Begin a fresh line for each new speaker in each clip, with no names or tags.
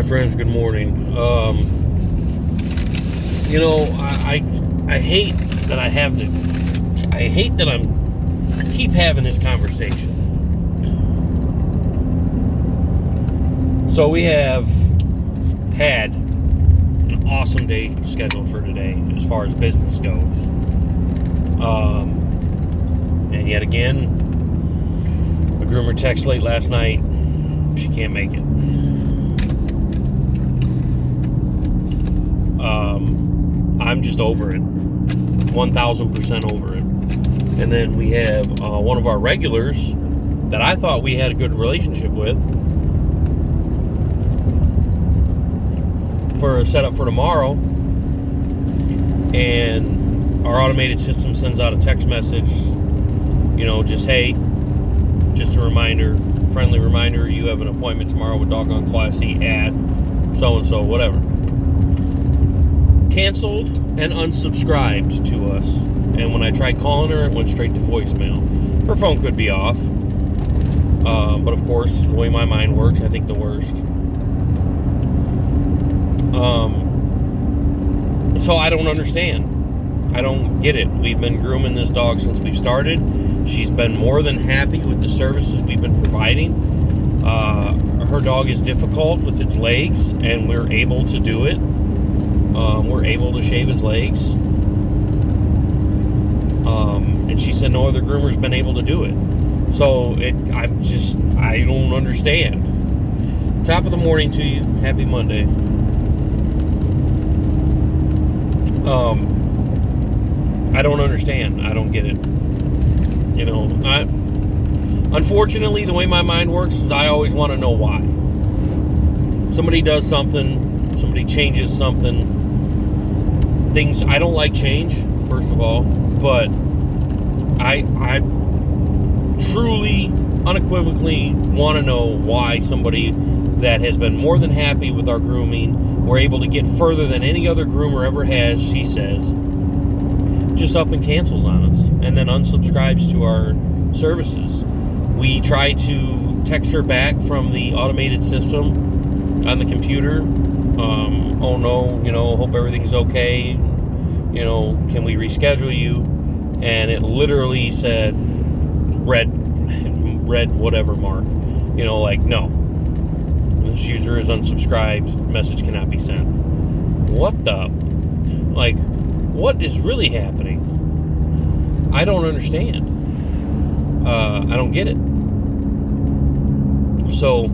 friends, good morning. I hate that I'm keep having this conversation. So we have had an awesome day scheduled for today as far as business goes. And yet again, a groomer text late last night. She can't make it. I'm just over it. 1,000% over it. And then we have one of our regulars that I thought we had a good relationship with for a setup for tomorrow. And our automated system sends out a text message, just, hey, just a reminder, friendly reminder, you have an appointment tomorrow with Doggone Classy at so-and-so, whatever. Canceled and unsubscribed to us. And when I tried calling her, it went straight to voicemail. Her phone could be off. But of course, the way my mind works, I think the worst. So I don't understand. I don't get it. We've been grooming this dog since we've started. She's been more than happy with the services we've been providing. Her dog is difficult with its legs, and we're able to do it. We're able to shave his legs. And she said no other groomer's been able to do it. So I don't understand. Top of the morning to you. Happy Monday. I don't understand. I don't get it. Unfortunately, the way my mind works is I always want to know why. Somebody does something, somebody changes something. Things, I don't like change, first of all, but I truly, unequivocally want to know why somebody that has been more than happy with our grooming, we're able to get further than any other groomer ever has, she says, just up and cancels on us and then unsubscribes to our services. We try to text her back from the automated system on the computer. Oh no, hope everything's okay. Can we reschedule you? And it literally said red whatever mark. No. This user is unsubscribed. Message cannot be sent. What is really happening? I don't understand. I don't get it. So,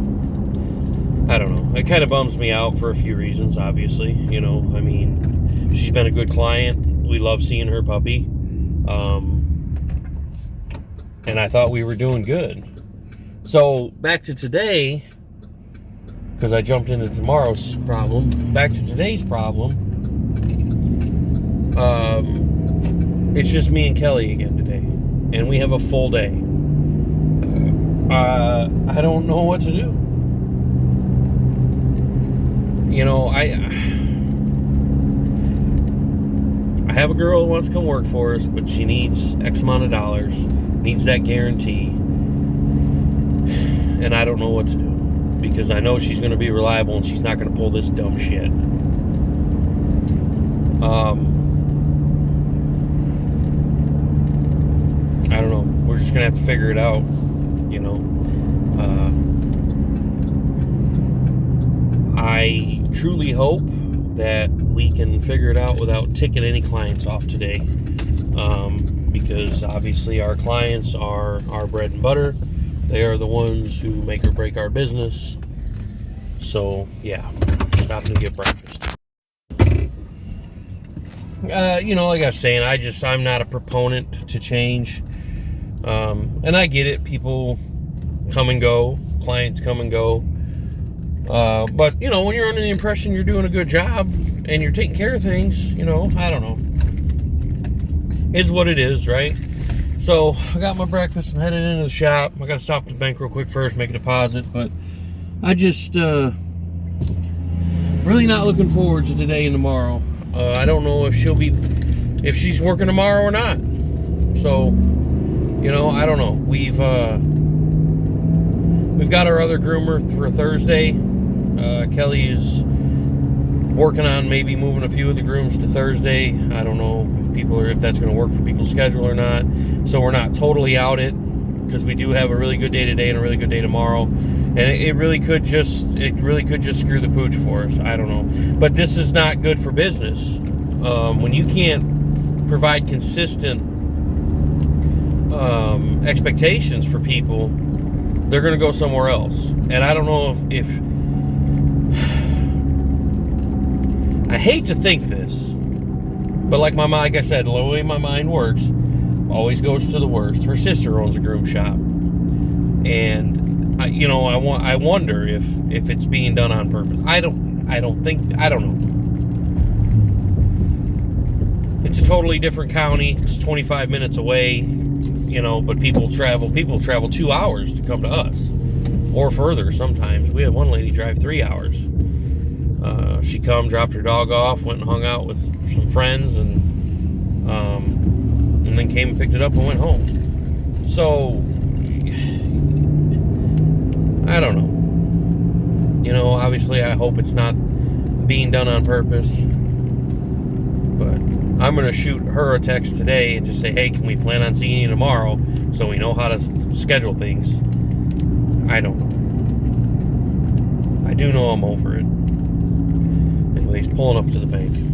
I don't know. It kind of bums me out for a few reasons, obviously. She's been a good client. We love seeing her puppy. And I thought we were doing good. So, back to today, because I jumped into tomorrow's problem. Back to today's problem. It's just me and Kelly again today. And we have a full day. I don't know what to do. I have a girl who wants to come work for us, but she needs X amount of dollars, needs that guarantee. And I don't know what to do. Because I know she's going to be reliable and she's not going to pull this dumb shit. I don't know. We're just going to have to figure it out. I truly hope that we can figure it out without ticking any clients off today. Because obviously our clients are our bread and butter. They are the ones who make or break our business. So, yeah. Stop and get breakfast. Like I was saying, I'm not a proponent to change. And I get it. People come and go. Clients come and go. But, when you're under the impression you're doing a good job and you're taking care of things, I don't know. Is what it is, right? So, I got my breakfast. I'm headed into the shop. I got to stop at the bank real quick first, make a deposit. But I just really not looking forward to today and tomorrow. I don't know if she's working tomorrow or not. So, I don't know. We've got our other groomer for Thursday. Kelly is working on maybe moving a few of the grooms to Thursday. I don't know if that's going to work for people's schedule or not. So we're not totally out it, because we do have a really good day today and a really good day tomorrow, and it really could just screw the pooch for us. I don't know, but this is not good for business when you can't provide consistent expectations for people. They're going to go somewhere else, and I don't know if I hate to think this, but like I said, the way my mind works always goes to the worst. Her sister owns a groom shop, and I wonder if it's being done on purpose. I don't know. It's a totally different county. It's 25 minutes away, but people travel 2 hours to come to us, or further sometimes. We had one lady drive 3 hours. She dropped her dog off, went and hung out with some friends, and then came and picked it up and went home. So, I don't know. Obviously I hope it's not being done on purpose, but I'm going to shoot her a text today and just say, hey, can we plan on seeing you tomorrow, so we know how to schedule things. I don't know. I do know I'm over it. Anyways, pulling up to the bank.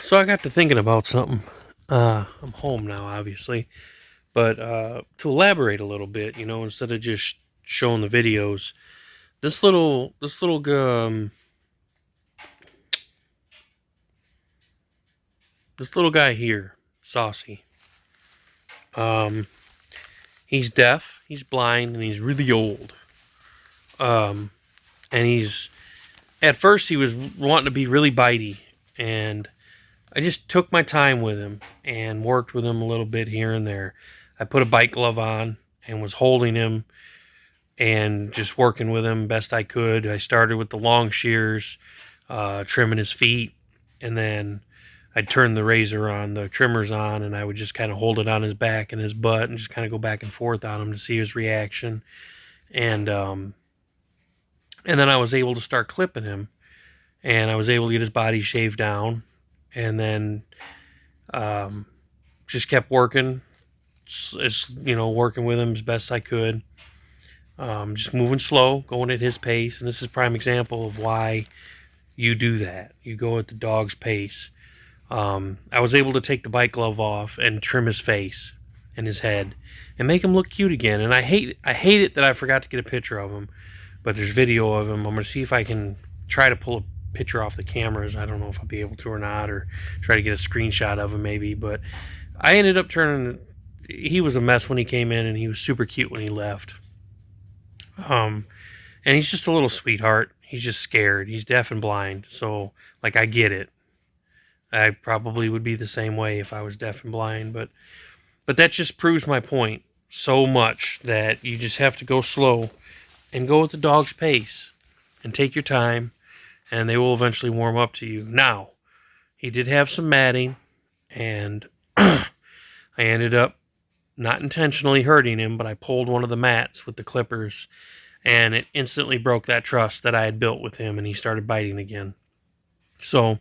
So I got to thinking about something. I'm home now, obviously, but to elaborate a little bit, instead of just showing the videos, this little guy here, Saucy. He's deaf, he's blind, and he's really old. And at first he was wanting to be really bitey, and I just took my time with him and worked with him a little bit here and there. I put a bite glove on and was holding him and just working with him best I could. I started with the long shears, trimming his feet, and then I'd turn the trimmers on, and I would just kind of hold it on his back and his butt and just kind of go back and forth on him to see his reaction. And then I was able to start clipping him, and I was able to get his body shaved down, and then just kept working, working with him as best I could. Just moving slow, going at his pace, and this is a prime example of why you do that. You go at the dog's pace. I was able to take the bite glove off and trim his face and his head and make him look cute again. And I hate it that I forgot to get a picture of him, but there's video of him. I'm going to see if I can try to pull a picture off the cameras. I don't know if I'll be able to or not, or try to get a screenshot of him maybe. But I ended up he was a mess when he came in, and he was super cute when he left. And he's just a little sweetheart. He's just scared. He's deaf and blind. So, like, I get it. I probably would be the same way if I was deaf and blind, but that just proves my point so much, that you just have to go slow and go at the dog's pace and take your time, and they will eventually warm up to you. Now, he did have some matting, and I ended up not intentionally hurting him, but I pulled one of the mats with the clippers, and it instantly broke that trust that I had built with him, and he started biting again. So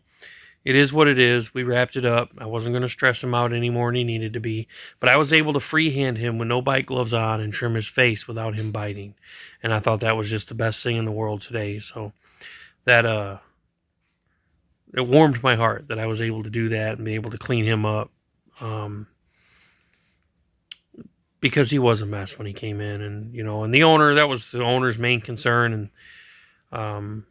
it is what it is. We wrapped it up. I wasn't going to stress him out any more than he needed to be, but I was able to freehand him with no bite gloves on and trim his face without him biting, and I thought that was just the best thing in the world today. So that it warmed my heart that I was able to do that and be able to clean him up. Because he was a mess when he came in, and and that was the owner's main concern, and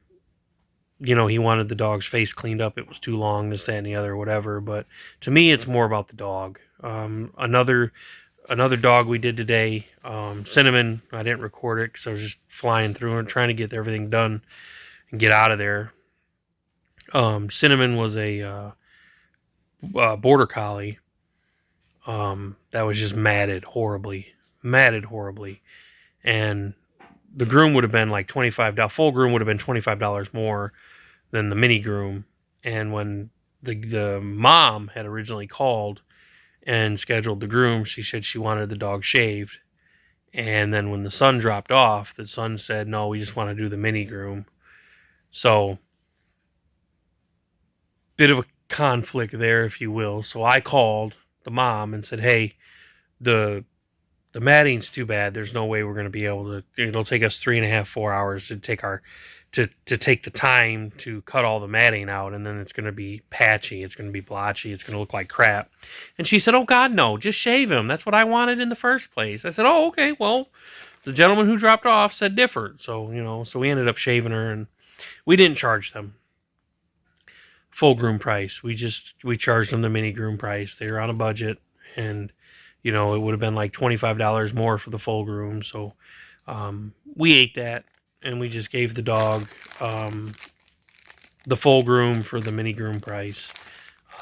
he wanted the dog's face cleaned up. It was too long, this, that, and the other, whatever. But to me, it's more about the dog. Another dog we did today, Cinnamon. I didn't record it because I was just flying through and trying to get everything done and get out of there. Cinnamon was a border collie. That was just matted horribly, and the groom would have been like $25. Full groom would have been $25 more than the mini groom. And when the mom had originally called and scheduled the groom, she said she wanted the dog shaved. And then when the son dropped off, the son said, "No, we just want to do the mini groom." So, bit of a conflict there, if you will. So I called the mom and said, "Hey, the matting's too bad. There's no way we're going to be able to. It'll take us 3.5-4 hours to take the time to cut all the matting out, and then it's going to be patchy. It's going to be blotchy. It's going to look like crap." And she said, "Oh God, no! Just shave him. That's what I wanted in the first place." I said, "Oh, okay. Well, the gentleman who dropped off said different. So so we ended up shaving her, and we didn't charge them full groom price. We charged them the mini groom price. They were on a budget, and it would have been like $25 more for the full groom. So we ate that, and we just gave the dog the full groom for the mini groom price.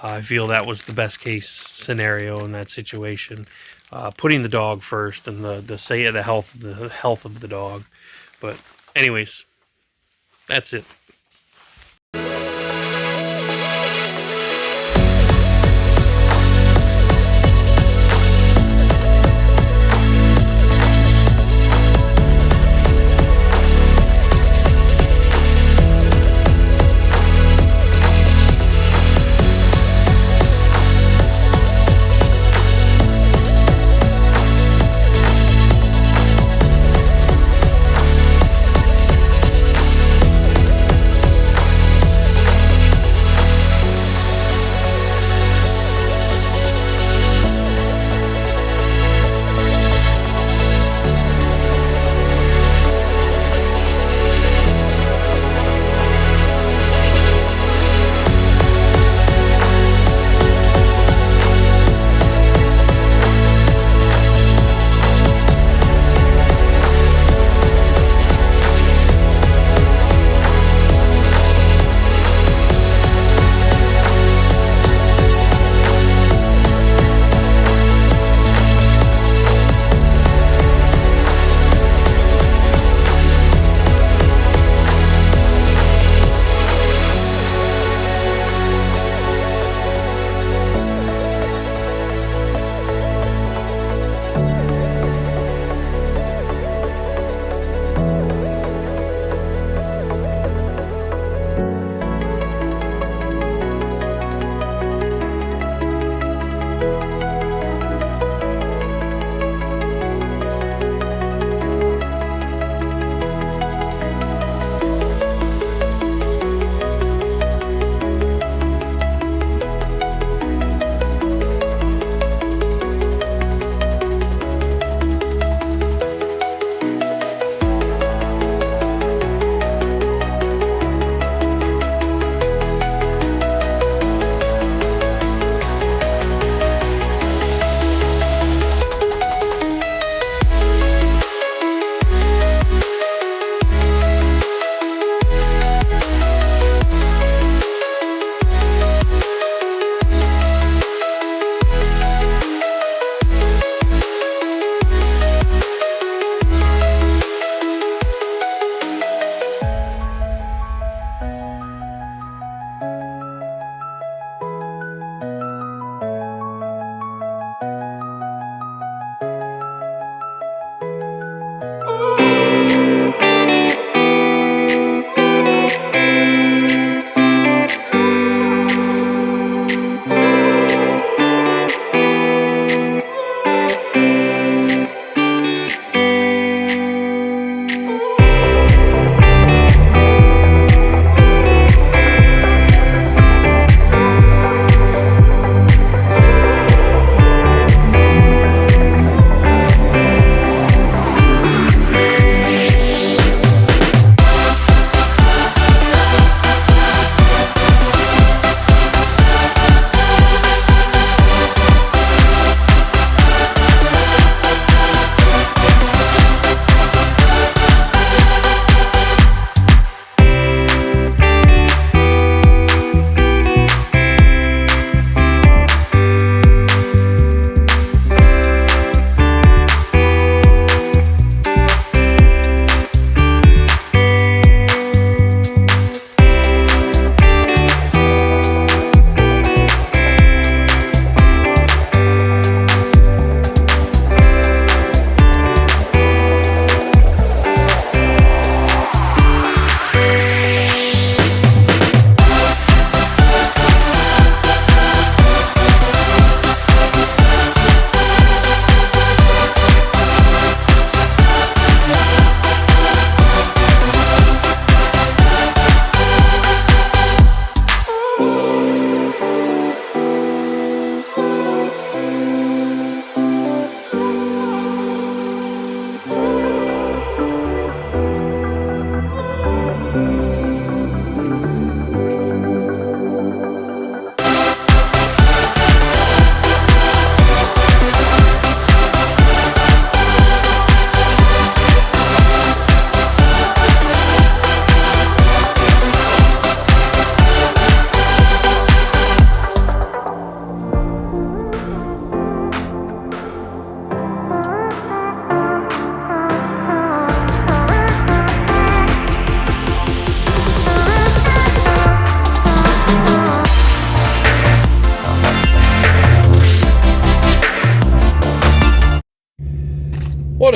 I feel that was the best case scenario in that situation. Putting the dog first and the health of the dog. But anyways, that's it.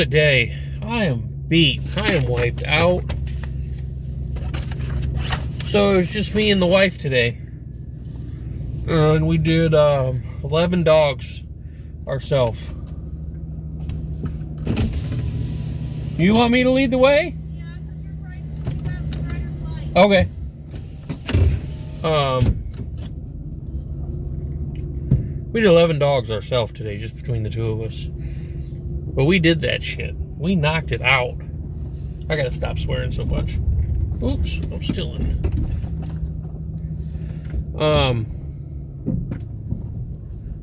a day. I am beat. I am wiped out. So it was just me and the wife today. And we did 11 dogs ourselves. You want me to lead the way?
Yeah, because you're right.
Okay. We did 11 dogs ourselves today, just between the two of us. But we did that shit. We knocked it out. I gotta stop swearing so much. Oops, I'm still in.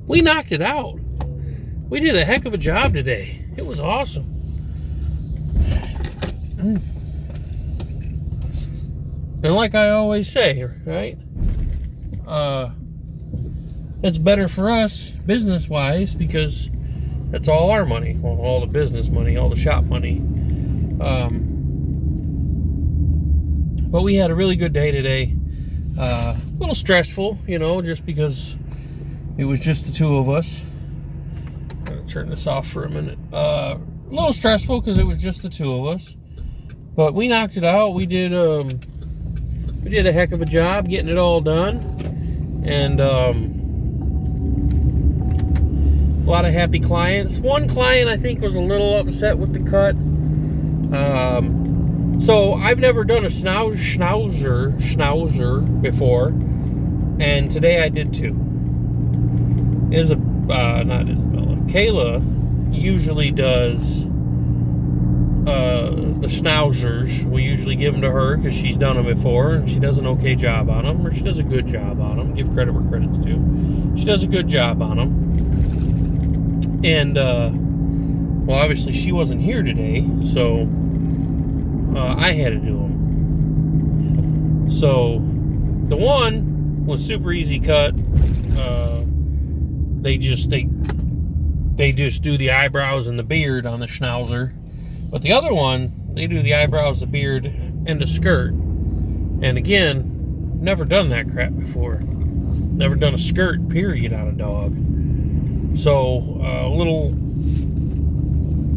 We knocked it out. We did a heck of a job today. It was awesome. And like I always say, right? It's better for us business-wise because that's all our money. Well, all the business money, all the shop money. But we had a really good day today. A little stressful, you know, just because it was just the two of us. I'm gonna turn this off for a minute. A little stressful because it was just the two of us. But we knocked it out. We did a heck of a job getting it all done. And a lot of happy clients. One client I think was a little upset with the cut. So I've never done a schnauzer before, and today I did too. Not Isabella. Kayla usually does the schnauzers. We usually give them to her because she's done them before, and she does an okay job on them, or she does a good job on them. Give credit where credit's due. She does a good job on them. And, well, obviously she wasn't here today, so I had to do them. So, the one was super easy cut. They just do the eyebrows and the beard on the schnauzer. But the other one, they do the eyebrows, the beard, and the skirt. And again, never done that crap before. Never done a skirt, period, on a dog. So, a little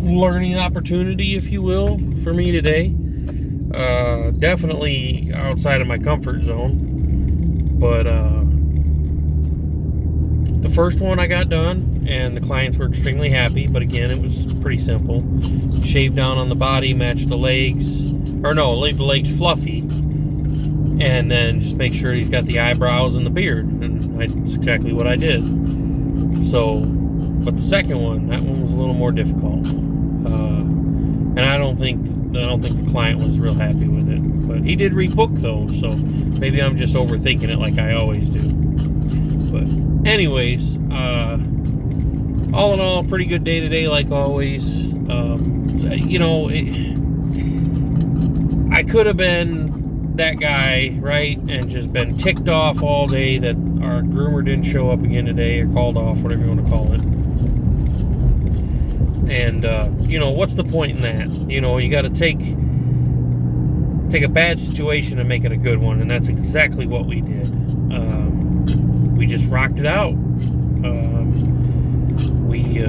learning opportunity, if you will, for me today. Definitely outside of my comfort zone. But, the first one I got done, and the clients were extremely happy. But again, it was pretty simple. Shave down on the body, match the legs. Or no, leave the legs fluffy. And then just make sure he's got the eyebrows and the beard. And that's exactly what I did. So, but the second one, that one was a little more difficult, and I don't think the client was real happy with it. But he did rebook though, so maybe I'm just overthinking it like I always do. But anyways, all in all, pretty good day today, like always. You know, I could have been that guy, right, and just been ticked off all day that our groomer didn't show up again today, or called off, whatever you want to call it. And you know, what's the point in that? You know, you got to take a bad situation and make it a good one, and that's exactly what we did. We just rocked it out. We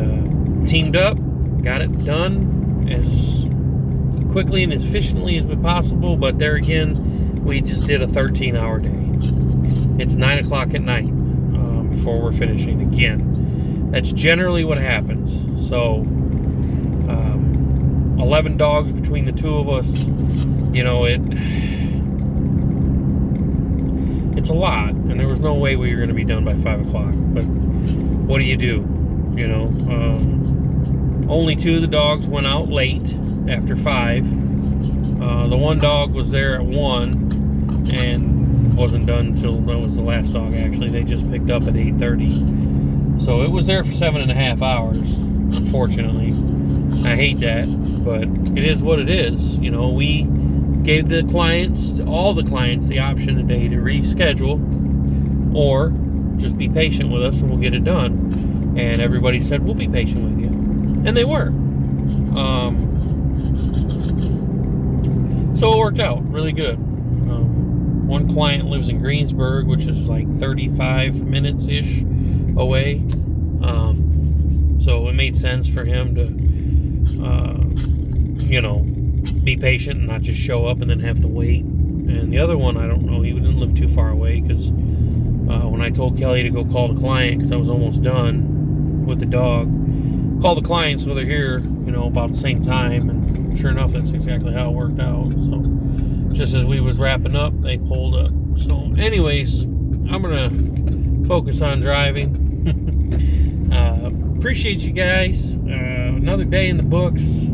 teamed up, got it done as quickly and as efficiently as possible, but there again, we just did a 13-hour day. It's 9 o'clock at night before we're finishing again. That's generally what happens. So 11 dogs between the two of us, you know, it's a lot, and there was no way we were going to be done by 5 o'clock. But what do? You know, only 2 of the dogs went out late after 5. The one dog was there at 1 and wasn't done until that was the last dog. Actually, they just picked up at 8:30, so it was there for 7.5 hours. Unfortunately, I hate that, but it is what it is. You know, we gave the clients, all the clients, the option today to reschedule or just be patient with us and we'll get it done. And everybody said, we'll be patient with you. And they were. So it worked out really good. One client lives in Greensburg, which is like 35 minutes-ish away. So it made sense for him be patient and not just show up and then have to wait. And the other one, I don't know, he didn't live too far away, because when I told Kelly to go call the client, because I was almost done with the dog, call the client so they're here, about the same time, and sure enough, that's exactly how it worked out. So just as we was wrapping up, they pulled up. So anyways, I'm gonna focus on driving. Appreciate you guys. Another day in the books.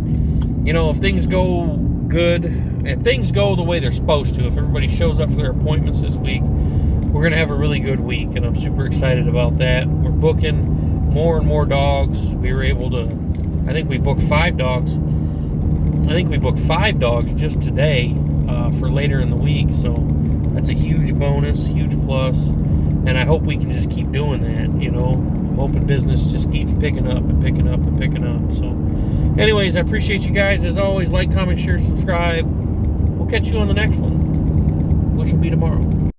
If things go good, if things go the way they're supposed to, if everybody shows up for their appointments this week, we're going to have a really good week, and I'm super excited about that. We're booking more and more dogs. We were able to, I think we booked 5 dogs. I think we booked 5 dogs just today for later in the week, so that's a huge bonus, huge plus, and I hope we can just keep doing that, I'm hoping business just keeps picking up and picking up and picking up. So anyways, I appreciate you guys. As always, like, comment, share, subscribe. We'll catch you on the next one, which will be tomorrow.